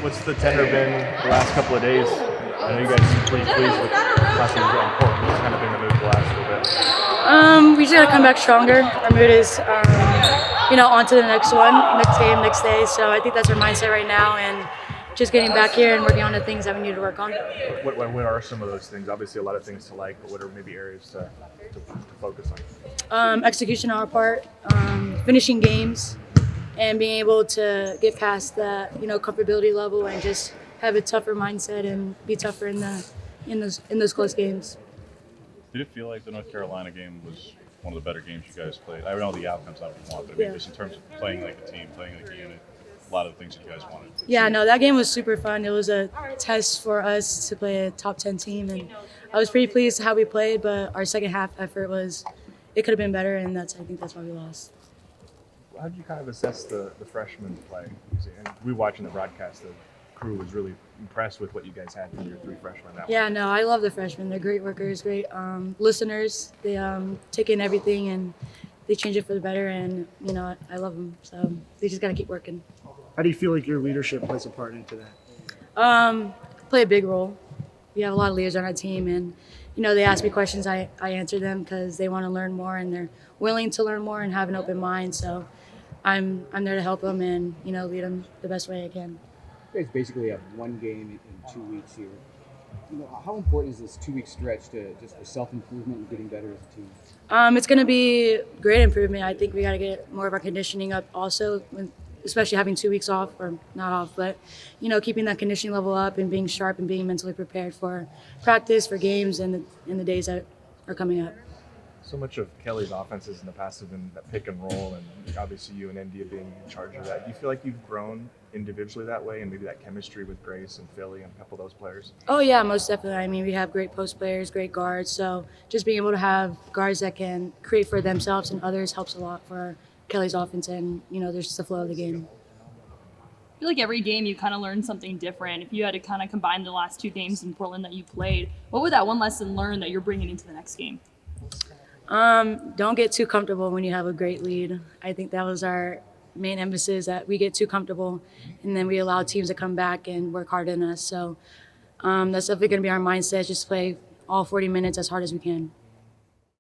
What's the tenor been the last couple of days? I know you guys seem pretty pleased with how things are important. What's kind of been the mood the last little bit? We just gotta come back stronger. Our mood is, on to the next one, next game, next day. So I think that's our mindset right now, and just getting back here and working on the things that we need to work on. What are some of those things? Obviously, a lot of things to like, but what are maybe areas to focus on? Execution on our part, finishing games, and being able to get past that, comfortability level and just have a tougher mindset and be tougher in those close games. Did it feel like the North Carolina game was one of the better games you guys played? I know the outcome's not what you want, but I mean, just in terms of playing like a team, playing like a unit, a lot of the things that you guys wanted. Yeah, no, that game was super fun. It was a test for us to play a top 10 team, and I was pretty pleased how we played, but our second half effort it could have been better, and I think that's why we lost. How did you kind of assess the freshmen play? And we watching the broadcast, the crew was really impressed with what you guys had from your three freshmen. Yeah, no, I love the freshmen. They're great workers, great listeners. They take in everything and they change it for the better, and I love them. So they just got to keep working. How do you feel like your leadership plays a part into that? Play a big role. We have a lot of leaders on our team, and they ask me questions. I answer them because they want to learn more, and they're willing to learn more and have an open mind. So I'm there to help them and lead them the best way I can. You guys basically have one game in 2 weeks here. How important is this 2 week stretch to just for self-improvement and getting better as a team? It's going to be great improvement. I think we got to get more of our conditioning up also, especially having 2 weeks off, or not off, but keeping that conditioning level up and being sharp and being mentally prepared for practice, for games, and in the days that are coming up. So much of Kelly's offenses in the past have been that pick and roll, and obviously you and India being in charge of that. Do you feel like you've grown individually that way, and maybe that chemistry with Grace and Philly and a couple of those players? Oh yeah, most definitely. I mean, we have great post players, great guards. So just being able to have guards that can create for themselves and others helps a lot for Kelly's offense, and there's just the flow of the game. I feel like every game you kind of learn something different. If you had to kind of combine the last two games in Portland that you played, what would that one lesson learn that you're bringing into the next game? Don't get too comfortable when you have a great lead. I think that was our main emphasis, that we get too comfortable and then we allow teams to come back and work hard on us. So that's definitely going to be our mindset, just play all 40 minutes as hard as we can.